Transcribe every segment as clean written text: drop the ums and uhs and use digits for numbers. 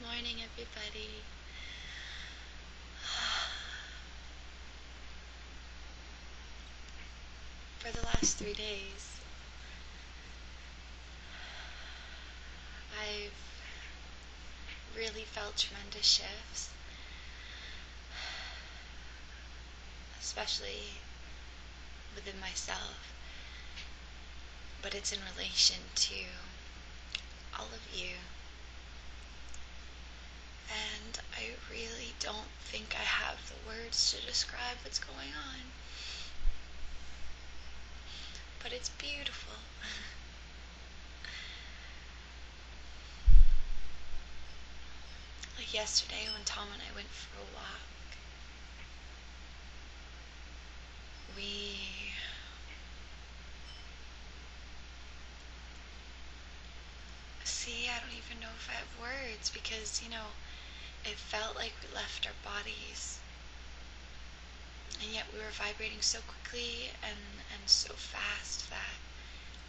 morning, everybody. For the last 3 days, I've really felt tremendous shifts, especially within myself, but it's in relation to all of you. And I really don't think I have the words to describe what's going on. But it's beautiful. Like yesterday when Tom and I went for a walk, we I don't even know if I have words because, it felt like we left our bodies. And yet we were vibrating so quickly and so fast that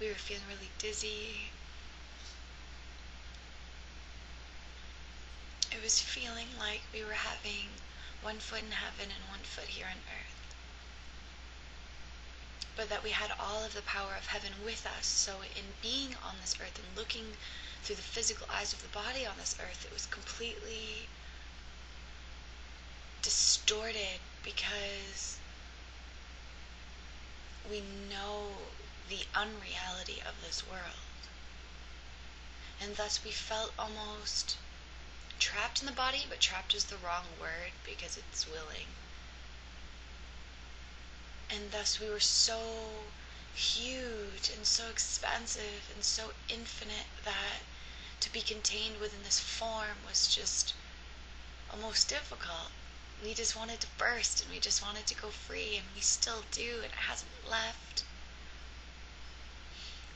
we were feeling really dizzy. It was feeling like we were having one foot in heaven and one foot here on earth. But that we had all of the power of heaven with us. So in being on this earth and looking through the physical eyes of the body on this earth, it was completely distorted because we know the unreality of this world. And thus we felt almost trapped in the body, but trapped is the wrong word because it's willing. And thus we were so huge and so expansive and so infinite that to be contained within this form was just almost difficult. We just wanted to burst and we just wanted to go free, and we still do, and it hasn't left.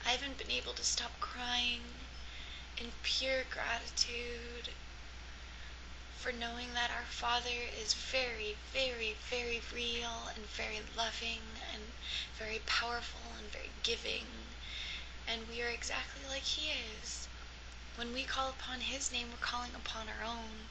I haven't been able to stop crying in pure gratitude for knowing that our Father is very, very, very real and very loving and very powerful and very giving, and we are exactly like He is. When we call upon His name, we're calling upon our own.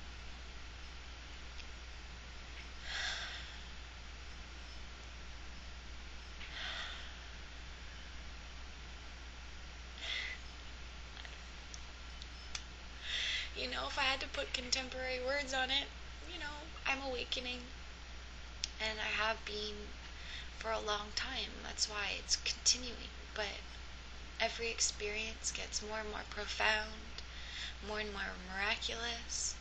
If I had to put contemporary words on it, I'm awakening. And I have been for a long time. That's why it's continuing. But every experience gets more and more profound, more and more miraculous,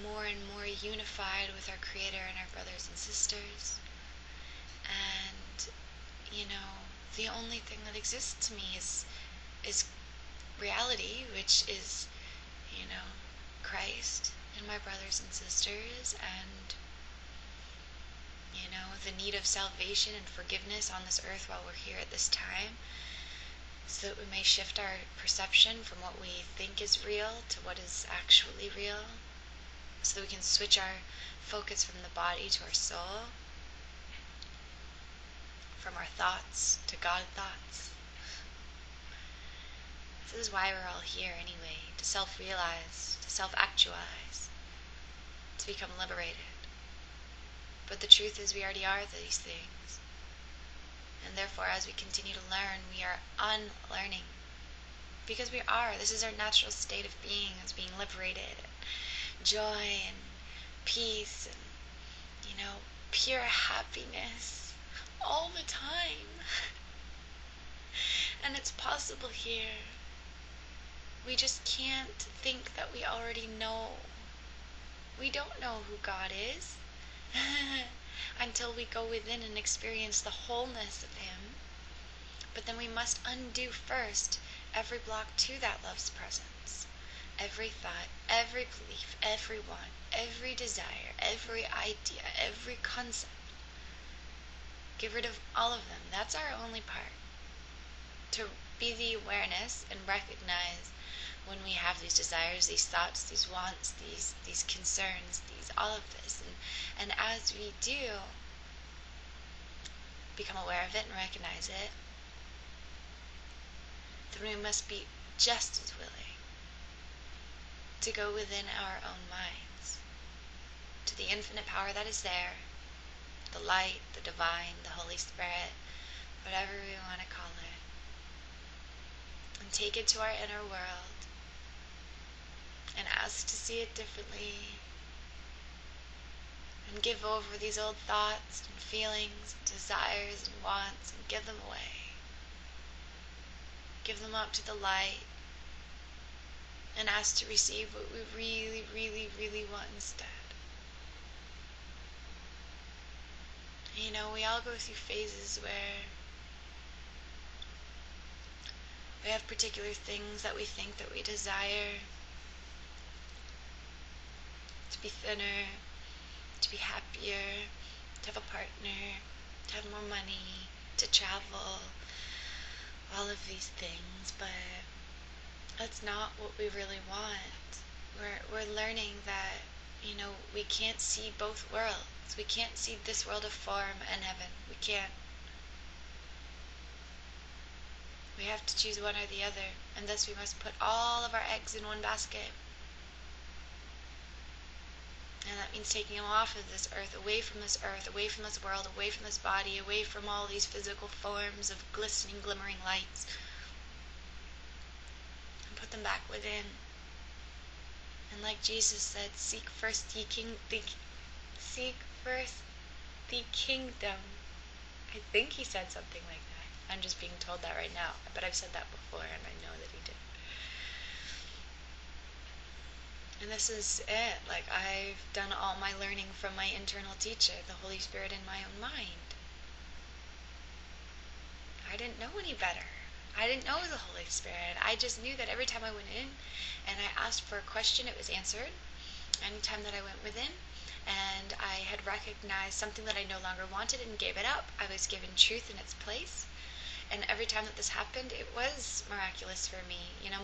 more and more unified with our Creator and our brothers and sisters. And, the only thing that exists to me is reality, which is, Christ and my brothers and sisters, and the need of salvation and forgiveness on this earth while we're here at this time, so that we may shift our perception from what we think is real to what is actually real, so that we can switch our focus from the body to our soul, from our thoughts to God thoughts. This is why we're all here anyway, to self-realize, to self-actualize, to become liberated. But the truth is we already are these things. And therefore, as we continue to learn, we are unlearning. Because we are. This is our natural state of being, as being liberated. Joy and peace and, pure happiness all the time. And it's possible here. We just can't think that we already know. We don't know who God is until we go within and experience the wholeness of Him. But then we must undo first every block to that love's presence. Every thought, every belief, every want, every desire, every idea, every concept. Get rid of all of them. That's our only part. To be the awareness and recognize when we have these desires, these thoughts, these wants, these concerns, all of this. And as we do become aware of it and recognize it, then we must be just as willing to go within our own minds, to the infinite power that is there, the light, the divine, the Holy Spirit, whatever we want to call it, and take it to our inner world and ask to see it differently, and give over these old thoughts and feelings and desires and wants and give them away. Give them up to the light and ask to receive what we really, really, really want instead. You know, we all go through phases where we have particular things that we think that we desire: to be thinner, to be happier, to have a partner, to have more money, to travel, all of these things, but that's not what we really want. We're learning that, we can't see both worlds. We can't see this world of form and heaven. We can't. We have to choose one or the other, and thus we must put all of our eggs in one basket. And that means taking them off of this earth, away from this world, away from this body, away from all these physical forms of glistening, glimmering lights, and put them back within. And like Jesus said, seek first the kingdom. I think he said something like that. I'm just being told that right now, but I've said that before, and I know that he did. And this is it. Like, I've done all my learning from my internal teacher, the Holy Spirit, in my own mind. I didn't know any better. I didn't know the Holy Spirit. I just knew that every time I went in and I asked for a question, it was answered. Anytime that I went within and I had recognized something that I no longer wanted and gave it up, I was given truth in its place. And every time that this happened, it was miraculous for me.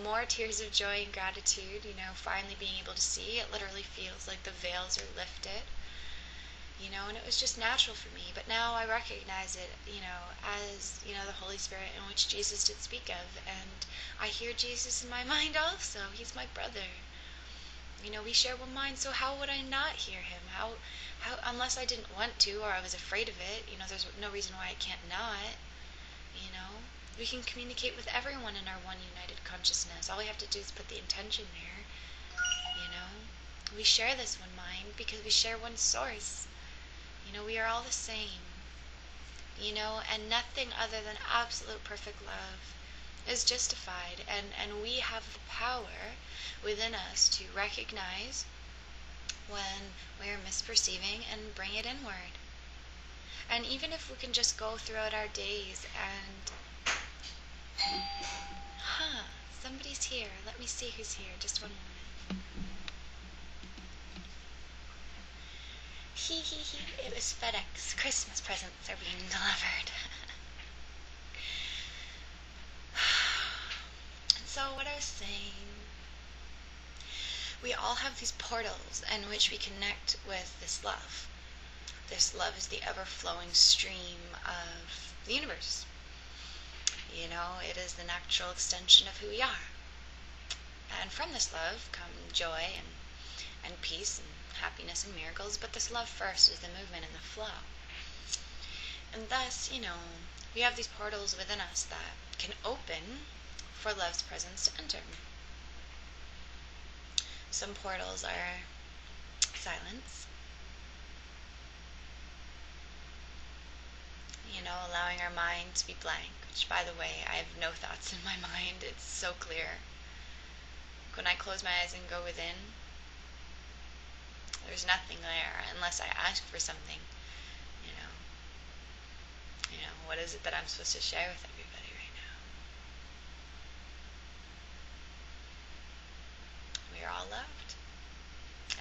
More tears of joy and gratitude, finally being able to see. It literally feels like the veils are lifted, and it was just natural for me. But now I recognize it, as, the Holy Spirit, in which Jesus did speak of. And I hear Jesus in my mind also. He's my brother. We share one mind, so how would I not hear him? How, unless I didn't want to, or I was afraid of it, there's no reason why I can't not. We can communicate with everyone in our one united consciousness. All we have to do is put the intention there. We share this one mind because we share one source. We are all the same. And nothing other than absolute perfect love is justified. And we have the power within us to recognize when we are misperceiving and bring it inward. And even if we can just go throughout our days and, somebody's here. Let me see who's here. Just one moment. It was FedEx. Christmas presents are being delivered. And so what I was saying, we all have these portals in which we connect with this love. This love is the ever-flowing stream of the universe. It is the natural extension of who we are. And from this love come joy and peace and happiness and miracles, but this love first is the movement and the flow. And thus, we have these portals within us that can open for love's presence to enter. Some portals are silence. Allowing our mind to be blank, which, by the way, I have no thoughts in my mind. It's so clear. When I close my eyes and go within, there's nothing there unless I ask for something. What is it that I'm supposed to share with everybody right now? We are all loved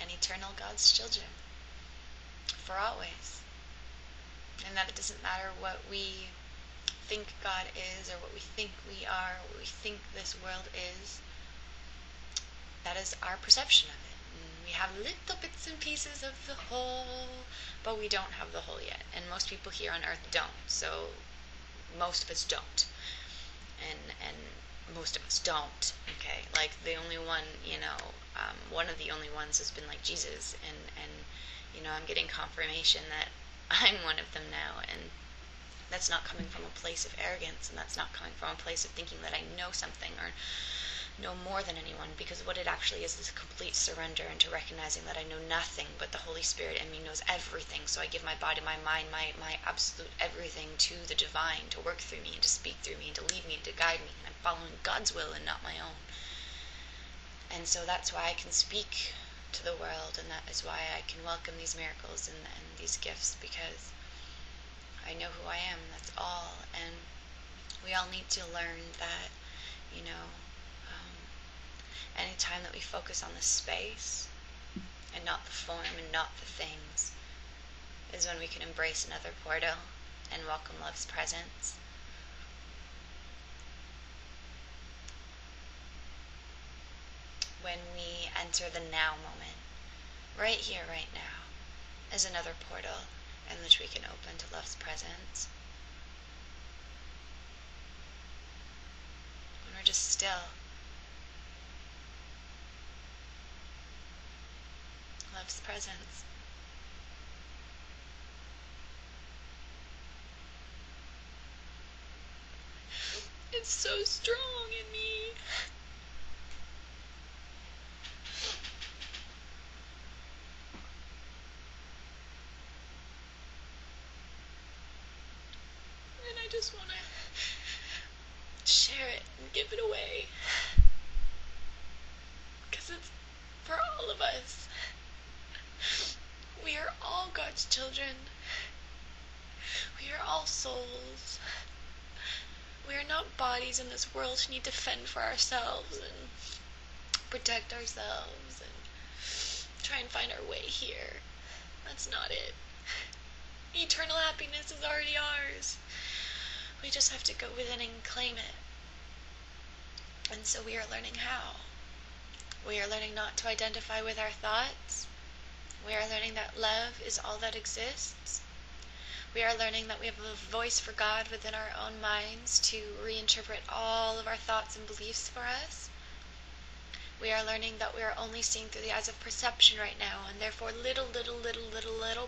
and eternal God's children for always. And that it doesn't matter what we think God is, or what we think we are, or what we think this world is. That is our perception of it. And we have little bits and pieces of the whole, but we don't have the whole yet. And most people here on earth don't. So most of us don't. And most of us don't. Okay? Like the only one, one of the only ones has been like Jesus, and I'm getting confirmation that I'm one of them now, and that's not coming from a place of arrogance, and that's not coming from a place of thinking that I know something or know more than anyone, because what it actually is a complete surrender into recognizing that I know nothing, but the Holy Spirit in me knows everything. So I give my body, my mind, my absolute everything to the divine to work through me and to speak through me and to lead me and to guide me, and I'm following God's will and not my own. And so that's why I can speak to the world, and that is why I can welcome these miracles and these gifts, because I know who I am. That's all. And we all need to learn that, anytime that we focus on the space and not the form and not the things, is when we can embrace another portal and welcome love's presence. When we enter the now moment, right here, right now, is another portal in which we can open to love's presence. When we're just still, love's presence. It's so strong in me. And I just want to share it and give it away. Because it's for all of us. We are all God's children. We are all souls. We are not bodies in this world who need to fend for ourselves and protect ourselves and try and find our way here. That's not it. Eternal happiness is already ours. We just have to go within and claim it. And so we are learning how. We are learning not to identify with our thoughts. We are learning that love is all that exists. We are learning that we have a voice for God within our own minds to reinterpret all of our thoughts and beliefs for us. We are learning that we are only seeing through the eyes of perception right now, and therefore little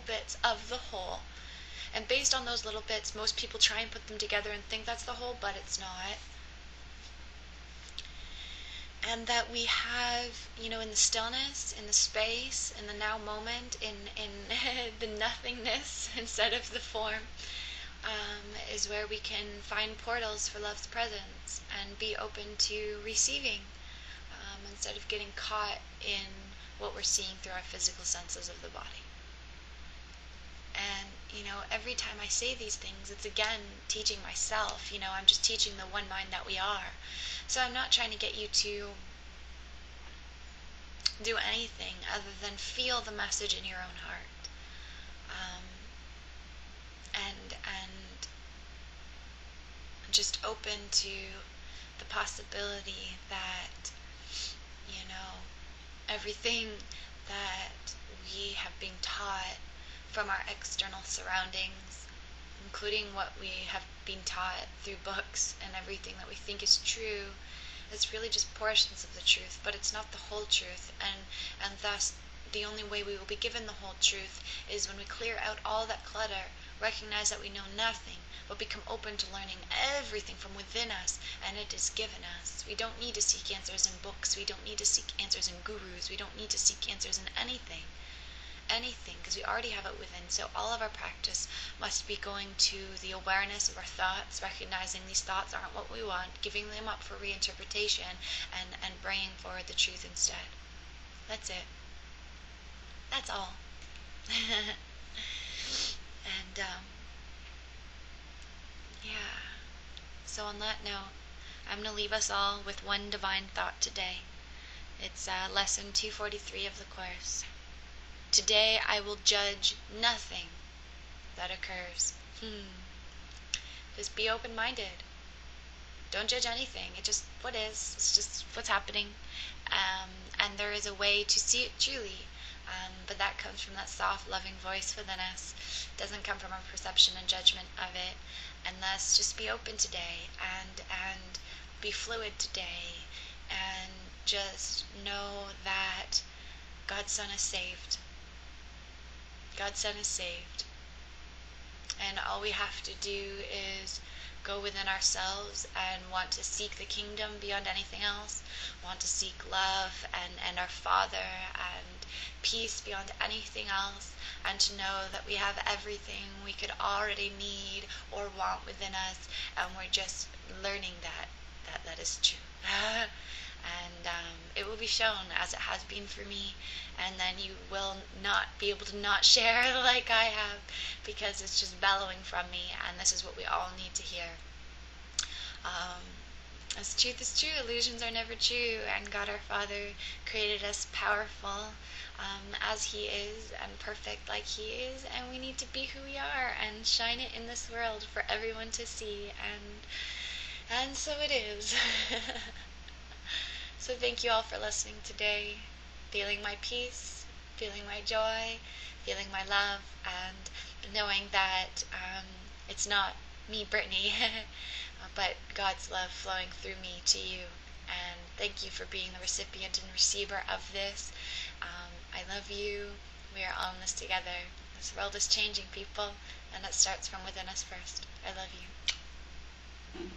bits of the whole. And based on those little bits, most people try and put them together and think that's the whole, but it's not. And that we have, in the stillness, in the space, in the now moment, in the nothingness instead of the form, is where we can find portals for love's presence and be open to receiving, instead of getting caught in what we're seeing through our physical senses of the body. And, every time I say these things, it's again teaching myself. I'm just teaching the one mind that we are. So I'm not trying to get you to do anything other than feel the message in your own heart. And just open to the possibility that, everything that we have been taught from our external surroundings, including what we have been taught through books and everything that we think is true, is really just portions of the truth, but it's not the whole truth, and thus the only way we will be given the whole truth is when we clear out all that clutter, recognize that we know nothing, but become open to learning everything from within us, and it is given us. We don't need to seek answers in books, we don't need to seek answers in gurus, we don't need to seek answers in anything, because we already have it within. So all of our practice must be going to the awareness of our thoughts, recognizing these thoughts aren't what we want, giving them up for reinterpretation, and bringing forward the truth instead. That's it. That's all. And yeah. So on that note, I'm going to leave us all with one divine thought today. It's lesson 243 of the Course. Today I will judge nothing that occurs. Just be open-minded. Don't judge anything. It's just what is. It's just what's happening. And there is a way to see it truly. But that comes from that soft, loving voice within us. It doesn't come from our perception and judgment of it. And thus, just be open today and be fluid today. And just know that God's Son is saved. God's Son is saved. And all we have to do is go within ourselves and want to seek the kingdom beyond anything else, want to seek love and our Father and peace beyond anything else, and to know that we have everything we could already need or want within us, and we're just learning that is true. And it will be shown as it has been for me, and then you will not be able to not share like I have, because it's just bellowing from me, and this is what we all need to hear. As truth is true, illusions are never true, and God our Father created us powerful as He is, and perfect like He is, and we need to be who we are and shine it in this world for everyone to see, and so it is. So thank you all for listening today, feeling my peace, feeling my joy, feeling my love, and knowing that it's not me, Britney, but God's love flowing through me to you. And thank you for being the recipient and receiver of this. I love you. We are all in this together. This world is changing, people, and it starts from within us first. I love you.